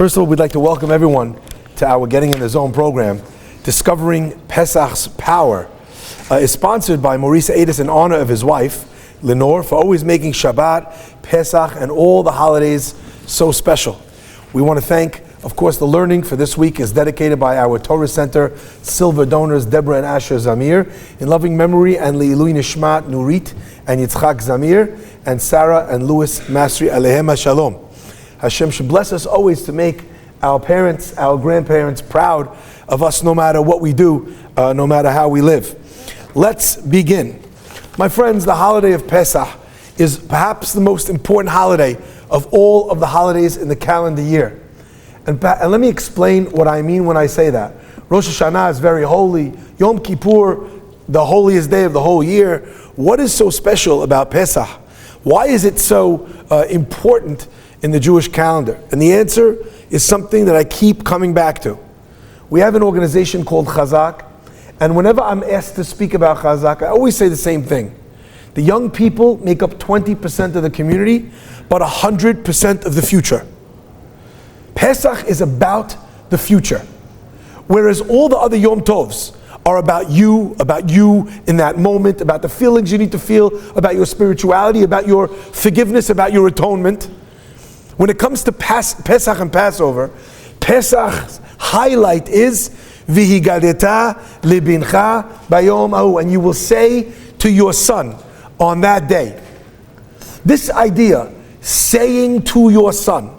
First of all, we'd like to welcome everyone to our Getting in the Zone program. Discovering Pesach's Power is sponsored by Maurice Adis in honor of his wife, Lenore, for always making Shabbat, Pesach, and all the holidays so special. We want to thank, of course, the learning for this week is dedicated by our Torah Center silver donors, Deborah and Asher Zamir, in loving memory, and Leilui Nishmat, Nurit, and Yitzchak Zamir, and Sarah and Louis Masri, Alehem Shalom. Hashem should bless us always to make our parents, our grandparents proud of us no matter what we do, no matter how we live. Let's begin. My friends, the holiday of Pesach is perhaps the most important holiday of all of the holidays in the calendar year. And let me explain what I mean when I say that. Rosh Hashanah is very holy. Yom Kippur, the holiest day of the whole year. What is so special about Pesach? Why is it so important in the Jewish calendar? And the answer is something that I keep coming back to. We have an organization called Chazak, and whenever I'm asked to speak about Chazak, I always say the same thing. The young people make up 20% of the community, but 100% of the future. Pesach is about the future, whereas all the other Yom Tovs are about you in that moment, about the feelings you need to feel, about your spirituality, about your forgiveness, about your atonement. When it comes to Pesach and Passover, Pesach's highlight is V'higadeta libincha bayom ahu, and you will say to your son on that day. This idea, saying to your son,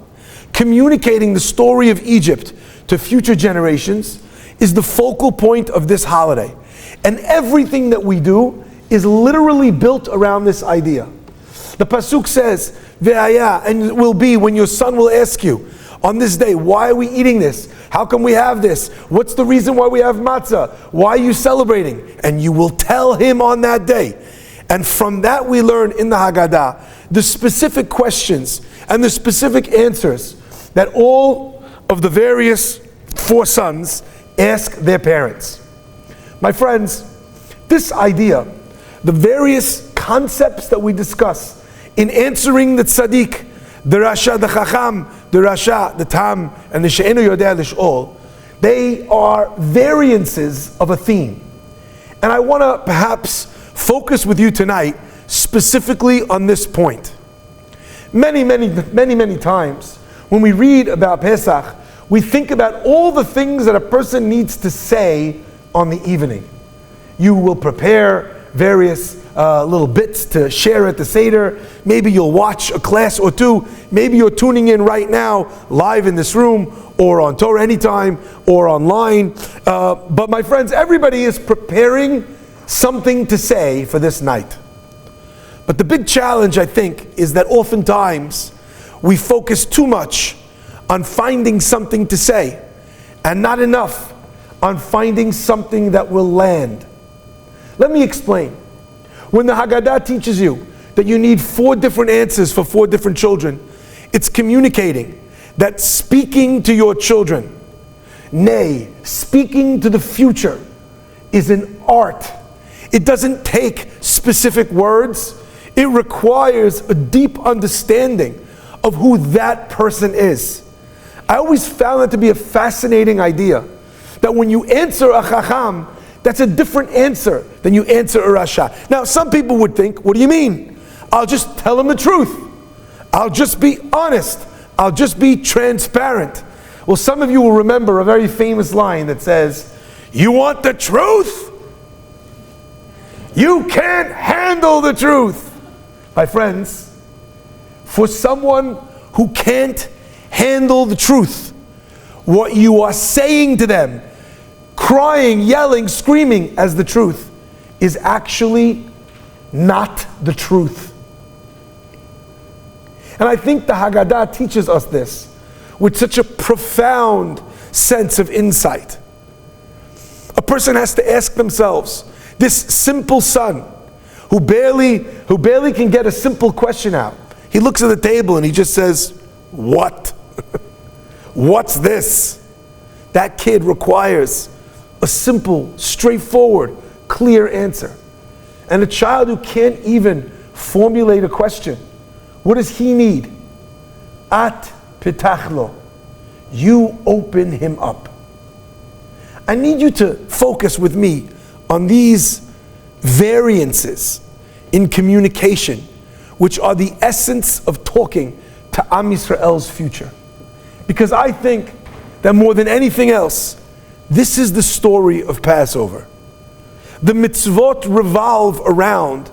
communicating the story of Egypt to future generations, is the focal point of this holiday. And everything that we do is literally built around this idea. The Pasuk says, Ve'aya, and it will be when your son will ask you on this day, why are we eating this? How come we have this? What's the reason why we have matzah? Why are you celebrating? And you will tell him on that day. And from that we learn in the Haggadah the specific questions and the specific answers that all of the various four sons ask their parents. My friends, this idea, the various concepts that we discuss in answering the tzaddik, the rasha, the chacham, the rasha, the tam, and the she'enu yodea lish'ol, they are variances of a theme. And I want to perhaps focus with you tonight specifically on this point. Many times when we read about Pesach, we think about all the things that a person needs to say on the evening. You will prepare various little bits to share at the Seder. Maybe you'll watch a class or two. Maybe you're tuning in right now, live in this room, or on Torah Anytime, or online. But my friends, everybody is preparing something to say for this night. But the big challenge, I think, is that oftentimes we focus too much on finding something to say, and not enough on finding something that will land. Let me explain. When the Haggadah teaches you that you need 4 different answers for 4 different children, it's communicating that speaking to your children, nay, speaking to the future, is an art. It doesn't take specific words. It requires a deep understanding of who that person is. I always found that to be a fascinating idea, that when you answer a chacham, that's a different answer than you answer a rasha. Now, some people would think, what do you mean? I'll just tell them the truth. I'll just be honest. I'll just be transparent. Well, some of you will remember a very famous line that says, you want the truth? You can't handle the truth. My friends, for someone who can't handle the truth, what you are saying to them, crying, yelling, screaming as the truth, is actually not the truth. And I think the Haggadah teaches us this with such a profound sense of insight. A person has to ask themselves, this simple son who barely can get a simple question out, he looks at the table and he just says, what? What's this? That kid requires a simple, straightforward, clear answer. And a child who can't even formulate a question, what does he need? At pitachlo. you open him up. I need you to focus with me on these variances in communication, which are the essence of talking to Am Yisrael's future. Because I think that more than anything else, this is the story of Passover. The mitzvot revolve around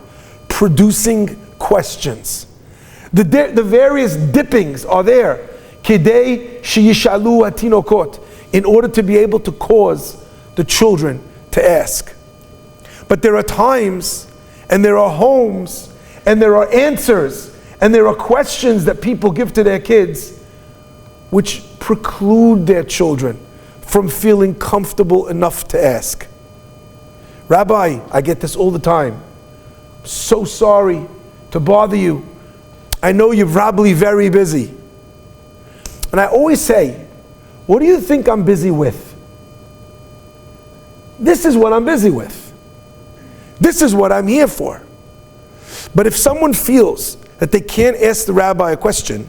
producing questions. The various dippings are there, kedei sheyishalu hatinokot, in order to be able to cause the children to ask. But there are times, and there are homes, and there are answers, and there are questions that people give to their kids which preclude their children from feeling comfortable enough to ask. Rabbi, I get this all the time. So sorry to bother you. I know you're probably very busy. And I always say, what do you think I'm busy with? This is what I'm busy with. This is what I'm here for. But if someone feels that they can't ask the rabbi a question,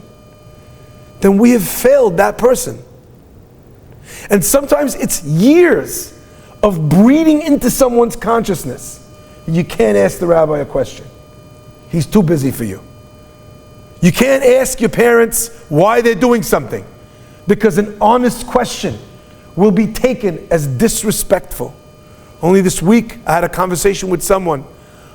then we have failed that person. And sometimes it's years of breeding into someone's consciousness. You can't ask the rabbi a question. He's too busy for you. You can't ask your parents why they're doing something, because an honest question will be taken as disrespectful. Only this week I had a conversation with someone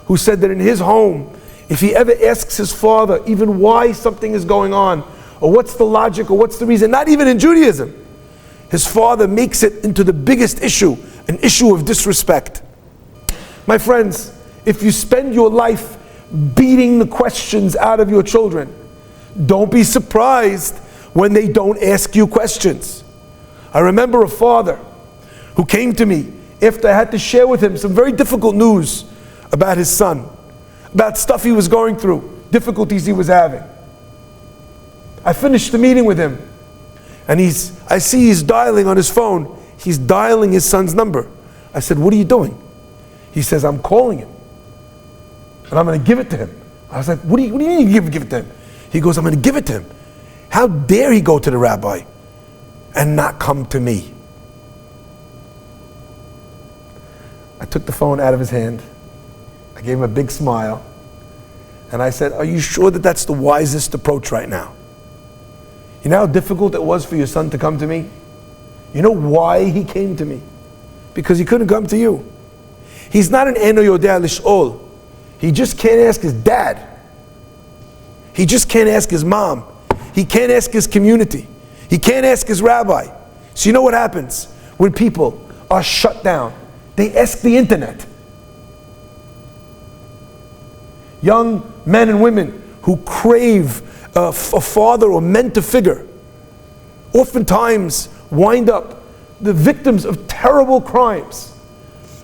who said that in his home, if he ever asks his father even why something is going on, or what's the logic, or what's the reason, not even in Judaism, his father makes it into the biggest issue, an issue of disrespect. My friends, if you spend your life beating the questions out of your children, don't be surprised when they don't ask you questions. I remember a father who came to me after I had to share with him some very difficult news about his son, about stuff he was going through, difficulties he was having. I finished the meeting with him, and I see he's dialing on his phone. He's dialing his son's number. I said, what are you doing? He says, I'm calling him, and I'm going to give it to him. I was like, what do you mean give it to him? He goes, I'm going to give it to him. How dare he go to the rabbi and not come to me? I took the phone out of his hand. I gave him a big smile. And I said, are you sure that that's the wisest approach right now? You know how difficult it was for your son to come to me? You know why he came to me? Because he couldn't come to you. He's not an eno yodea lish'ol. He just can't ask his dad. He just can't ask his mom. He can't ask his community. He can't ask his rabbi. So you know what happens when people are shut down? They ask the internet. Young men and women who crave a father or mentor figure oftentimes wind up the victims of terrible crimes,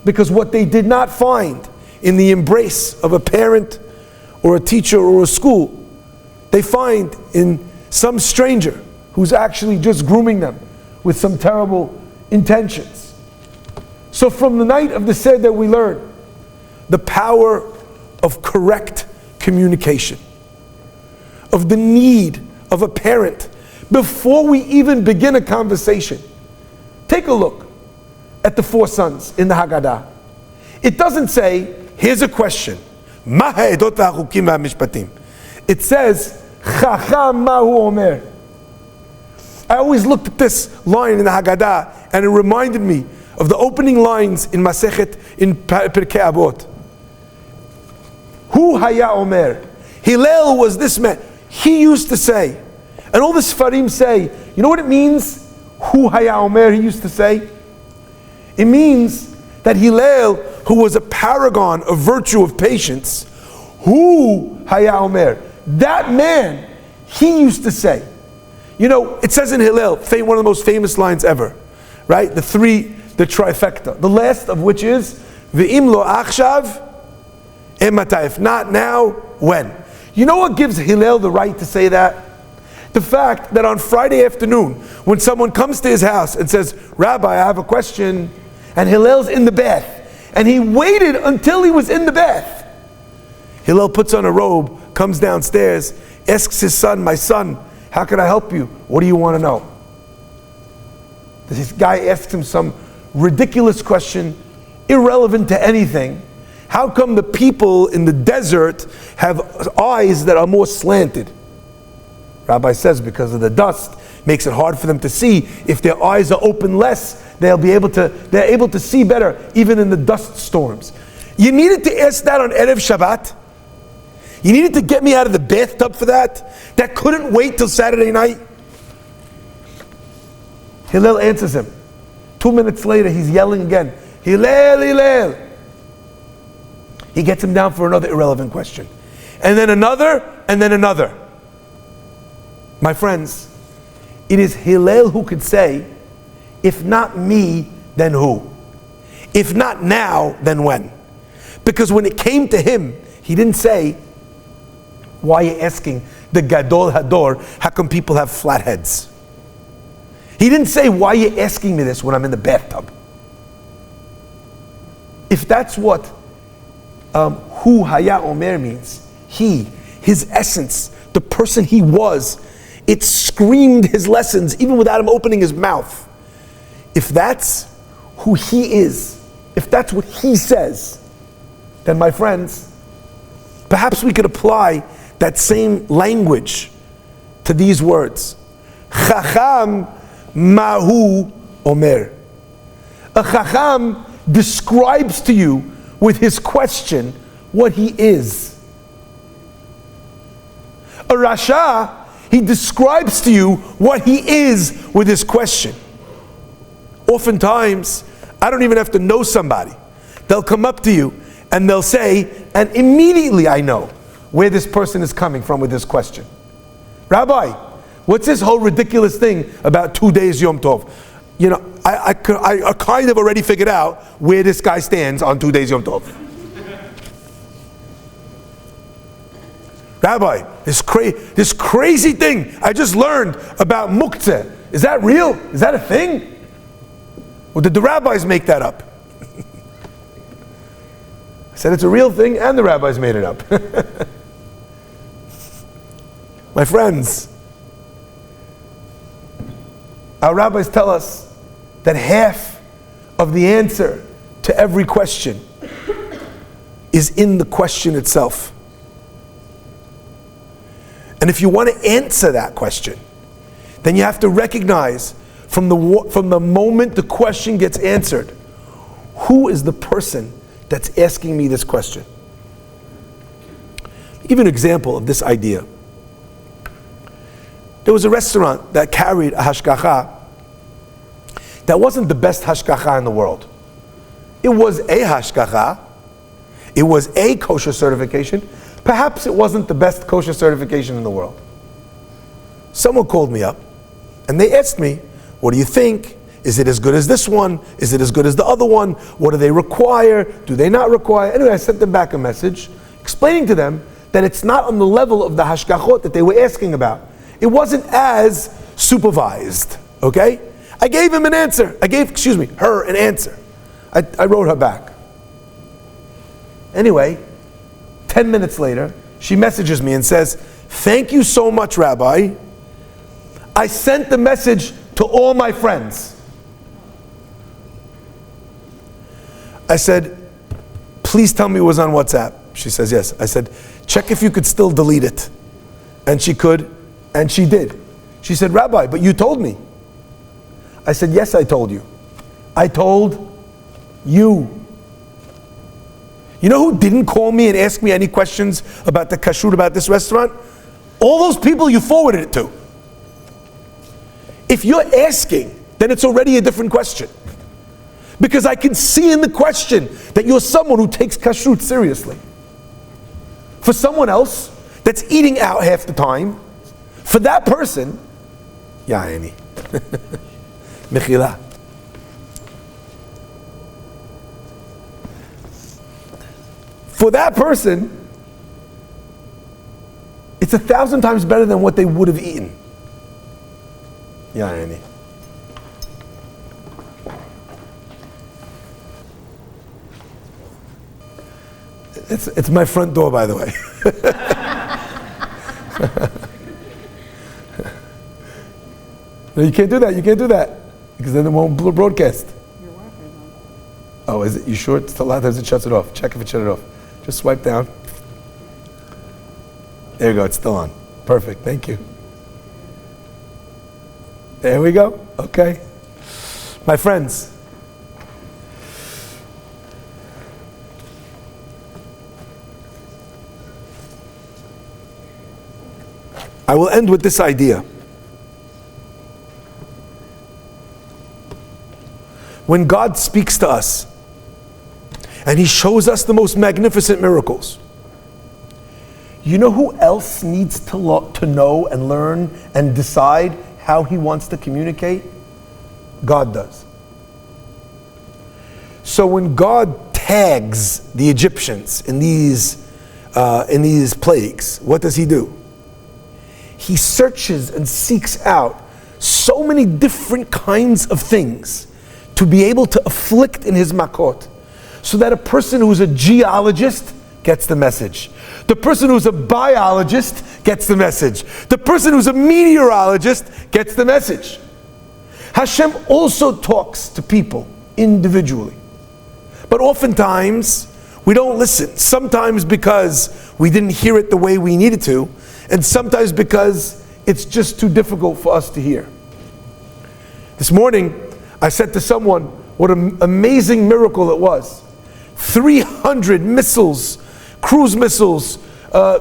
because what they did not find in the embrace of a parent or a teacher or a school, they find in some stranger who's actually just grooming them with some terrible intentions. So from the night of the Seder we learn the power of correct communication, of the need of a parent before we even begin a conversation. Take a look at the 4 sons in the Haggadah. It doesn't say, here's a question. It says, Chacham mahu omer. I always looked at this line in the Haggadah and it reminded me of the opening lines in Masechet in Pirkei Avot. Hu haya omer. Hillel was this man. He used to say, and all the Sfarim say, you know what it means? Hu haya omer, he used to say? It means that Hillel, who was a paragon of virtue of patience, Hu haya omer, that man, he used to say. You know, it says in Hillel, one of the most famous lines ever, right? The trifecta. The last of which is, Ve'im lo achshav, emata. If not now, when? You know what gives Hillel the right to say that? The fact that on Friday afternoon, when someone comes to his house and says, Rabbi, I have a question, and Hillel's in the bath, and he waited until he was in the bath. Hillel puts on a robe, comes downstairs, asks his son, my son, how can I help you? What do you want to know? This guy asks him some ridiculous question, irrelevant to anything. How come the people in the desert have eyes that are more slanted? Rabbi says because of the dust makes it hard for them to see. If their eyes are open less, they're able to see better even in the dust storms. You needed to ask that on Erev Shabbat? You needed to get me out of the bathtub for that? That couldn't wait till Saturday night? Hillel answers him. 2 minutes later, he's yelling again. Hillel, Hillel. He gets him down for another irrelevant question. And then another, and then another. My friends, it is Hillel who could say, if not me, then who? If not now, then when? Because when it came to him, he didn't say, why are you asking the Gadol Hador, how come people have flat heads? He didn't say, why are you asking me this when I'm in the bathtub? If that's what Hu Haya Omer means, his essence, the person he was, it screamed his lessons even without him opening his mouth. If that's who he is, if that's what he says, then my friends, perhaps we could apply that same language to these words. Chacham Mahu Omer. A Chacham describes to you with his question what he is. A Rasha, he describes to you what he is with his question. Oftentimes, I don't even have to know somebody. They'll come up to you and they'll say, and immediately I know where this person is coming from with this question. Rabbi, what's this whole ridiculous thing about 2 days Yom Tov? You know, I kind of already figured out where this guy stands on 2 days Yom Tov. Rabbi, this crazy thing I just learned about muktzeh, is that real? Is that a thing? Or did the rabbis make that up? I said it's a real thing and the rabbis made it up. My friends, our rabbis tell us that half of the answer to every question is in the question itself. And if you want to answer that question, then you have to recognize from the moment the question gets answered, who is the person that's asking me this question? I'll give you an example of this idea. There was a restaurant that carried a hashgacha that wasn't the best hashgacha in the world. It was a hashgacha. It was a kosher certification. Perhaps it wasn't the best kosher certification in the world. Someone called me up and they asked me, what do you think? Is it as good as this one? Is it as good as the other one? What do they require? Do they not require? Anyway, I sent them back a message explaining to them that it's not on the level of the hashgachot that they were asking about. It wasn't as supervised, okay? I gave him an answer. I gave, her an answer. I wrote her back. Anyway, 10 minutes later, she messages me and says, thank you so much, Rabbi. I sent the message to all my friends. I said, please tell me it was on WhatsApp. She says, yes. I said, check if you could still delete it. And she could, and she did. She said, Rabbi, but you told me. I said, yes, I told you. I told you. You know who didn't call me and ask me any questions about the kashrut about this restaurant? All those people you forwarded it to. If you're asking, then it's already a different question. Because I can see in the question that you're someone who takes kashrut seriously. For someone else that's eating out half the time, for that person, ya aini, mechila. For that person, it's 1,000 times better than what they would have eaten. Ya aini. It's my front door, by the way. No, you can't do that. You can't do that. Because then it won't broadcast. Your Wi-Fi is on. Oh, is it? You sure? It's a lot of times it shuts it off. Check if it shut it off. Just swipe down. There you go, it's still on. Perfect, thank you. There we go, okay. My friends, I will end with this idea. When God speaks to us and He shows us the most magnificent miracles, you know who else needs to know and learn and decide how He wants to communicate? God does. So when God tags the Egyptians in these plagues, what does He do? He searches and seeks out so many different kinds of things to be able to afflict in His makot, so that a person who's a geologist gets the message. The person who's a biologist gets the message. The person who's a meteorologist gets the message. Hashem also talks to people individually. But oftentimes, we don't listen. Sometimes because we didn't hear it the way we needed to, and sometimes because it's just too difficult for us to hear. This morning, I said to someone what an amazing miracle it was. 300 missiles, cruise missiles,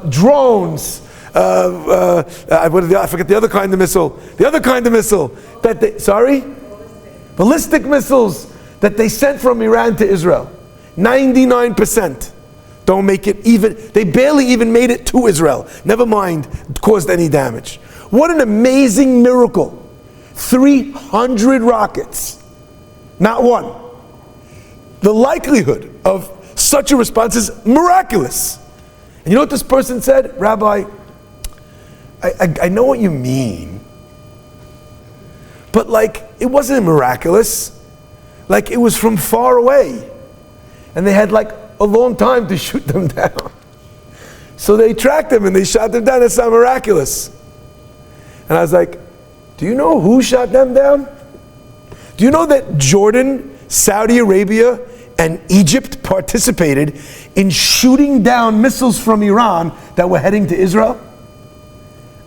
drones, I forget the other kind of missile. The other kind of missile that they, ballistic missiles that they sent from Iran to Israel. 99% don't make it even, they barely even made it to Israel. Never mind, caused any damage. What an amazing miracle. 300 rockets, not one. The likelihood of such a response is miraculous. And you know what this person said? Rabbi, I know what you mean, but like, it wasn't miraculous. Like, it was from far away. And they had like a long time to shoot them down. So they tracked them and they shot them down. That's not miraculous. And I was like, do you know who shot them down? Do you know that Jordan, Saudi Arabia, and Egypt participated in shooting down missiles from Iran that were heading to Israel?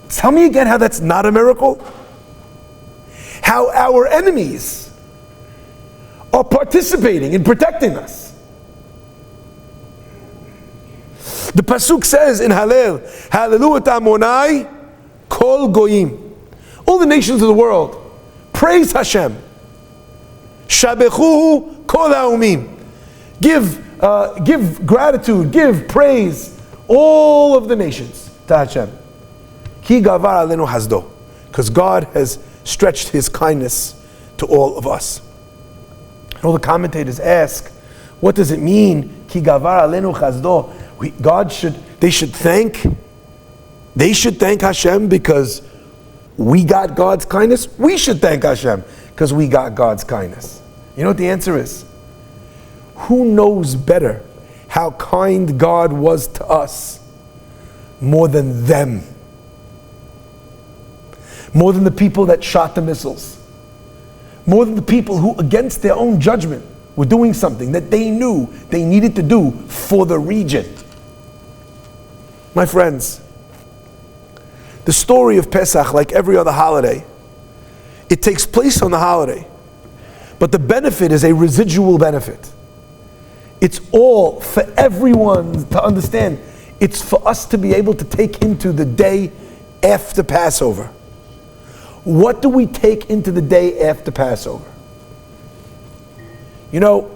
Tell me again how that's not a miracle? How our enemies are participating in protecting us. The Pasuk says in Hallel, Hallelu et Amonai kol goyim. All the nations of the world, praise Hashem. Shabechuhu kol ha'umim. Give gratitude, give praise, all of the nations to Hashem. Ki gavar alenu hasdo. Because God has stretched His kindness to all of us. And all the commentators ask, what does it mean? Ki gavar alenu hasdo. They should thank Hashem because we got God's kindness. We should thank Hashem because we got God's kindness. You know what the answer is? Who knows better how kind God was to us more than them? More than the people that shot the missiles. More than the people who, against their own judgment, were doing something that they knew they needed to do for the region. My friends, the story of Pesach, like every other holiday, it takes place on the holiday, but the benefit is a residual benefit. It's all for everyone to understand. It's for us to be able to take into the day after Passover. What do we take into the day after Passover? You know,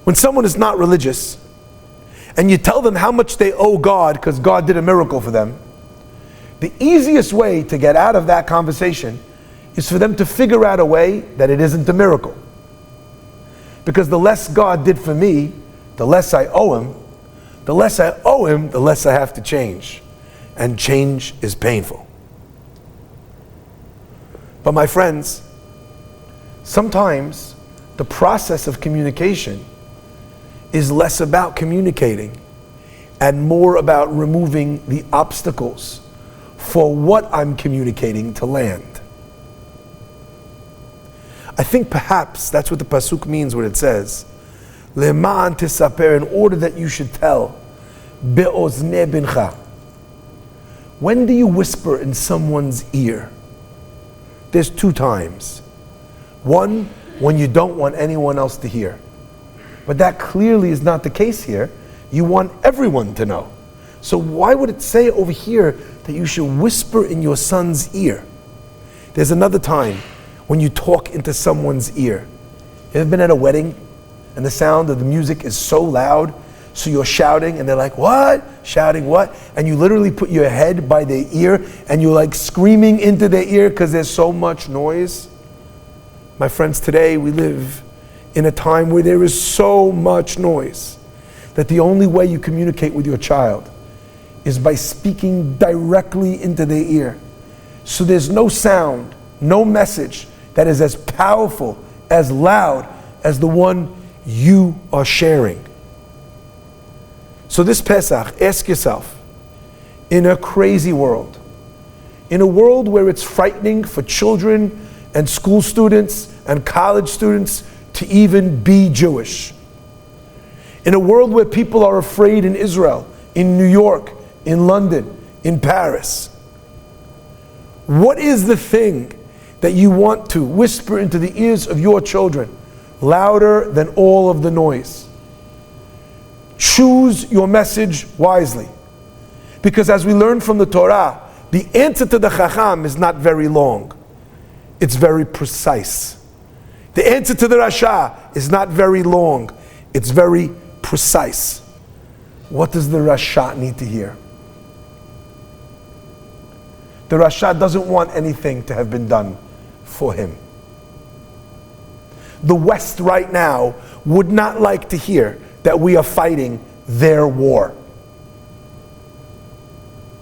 when someone is not religious, and you tell them how much they owe God because God did a miracle for them, the easiest way to get out of that conversation is for them to figure out a way that it isn't a miracle. Because the less God did for me, the less I owe Him. The less I owe Him, the less I have to change. And change is painful. But my friends, sometimes the process of communication is less about communicating and more about removing the obstacles for what I'm communicating to land. I think perhaps that's what the pasuk means when it says, Le'ma'an tisaper, in order that you should tell, be'ozne bincha. When do you whisper in someone's ear? There's 2 times. One, when you don't want anyone else to hear. But that clearly is not the case here. You want everyone to know. So why would it say over here that you should whisper in your son's ear? There's another time when you talk into someone's ear. You ever been at a wedding and the sound of the music is so loud, so you're shouting and they're like, what? Shouting what? And you literally put your head by their ear and you're like screaming into their ear because there's so much noise. My friends, today we live in a time where there is so much noise that the only way you communicate with your child is by speaking directly into their ear. So there's no sound, no message that is as powerful, as loud as the one you are sharing. So this Pesach, ask yourself, in a crazy world, in a world where it's frightening for children and school students and college students to even be Jewish, in a world where people are afraid in Israel, in New York, in London, in Paris, what is the thing that you want to whisper into the ears of your children louder than all of the noise? Choose your message wisely. Because as we learn from the Torah, the answer to the Chacham is not very long. It's very precise. The answer to the Rasha is not very long. It's very precise. What does the Rasha need to hear? The Rasha doesn't want anything to have been done for him. The West right now would not like to hear that we are fighting their war.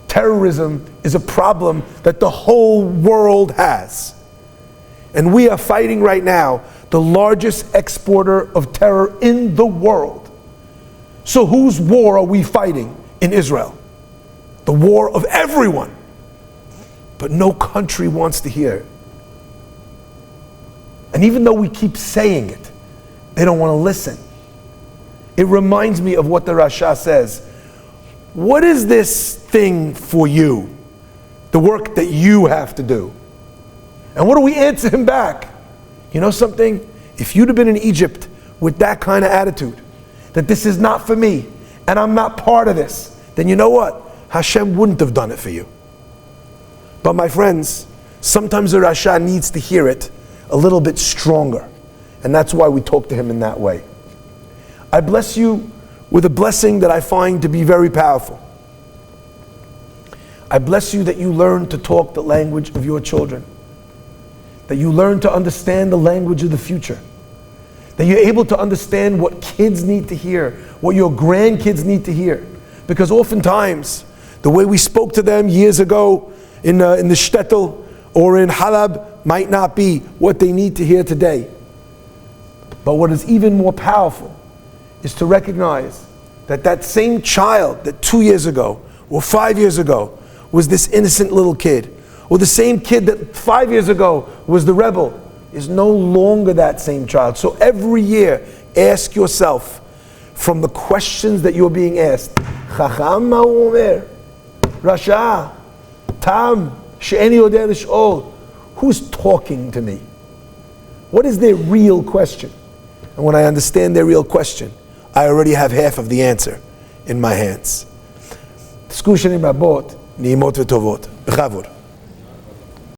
Terrorism is a problem that the whole world has. And we are fighting right now the largest exporter of terror in the world. So whose war are we fighting in Israel? The war of everyone. But no country wants to hear it. And even though we keep saying it, they don't want to listen. It reminds me of what the Rasha says. What is this thing for you? The work that you have to do. And what do we answer him back? You know something? If you'd have been in Egypt with that kind of attitude, that this is not for me, and I'm not part of this, then you know what? Hashem wouldn't have done it for you. But my friends, sometimes the Rasha needs to hear it a little bit stronger. And that's why we talk to him in that way. I bless you with a blessing that I find to be very powerful. I bless you that you learn to talk the language of your children. That you learn to understand the language of the future. That you're able to understand what kids need to hear, what your grandkids need to hear. Because oftentimes, the way we spoke to them years ago in the shtetl or in Halab might not be what they need to hear today. But what is even more powerful is to recognize that that same child that 2 years ago or 5 years ago was this innocent little kid, or the same kid that 5 years ago was the rebel, is no longer that same child. So every year, ask yourself, from the questions that you're being asked, Chacham ma hu omer, Rasha, Tam, she'eni yodeh lish'ol, who's talking to me? What is their real question? And when I understand their real question, I already have half of the answer in my hands. Tezku shanim rabot, ni'imot v'tovot. B'chavod.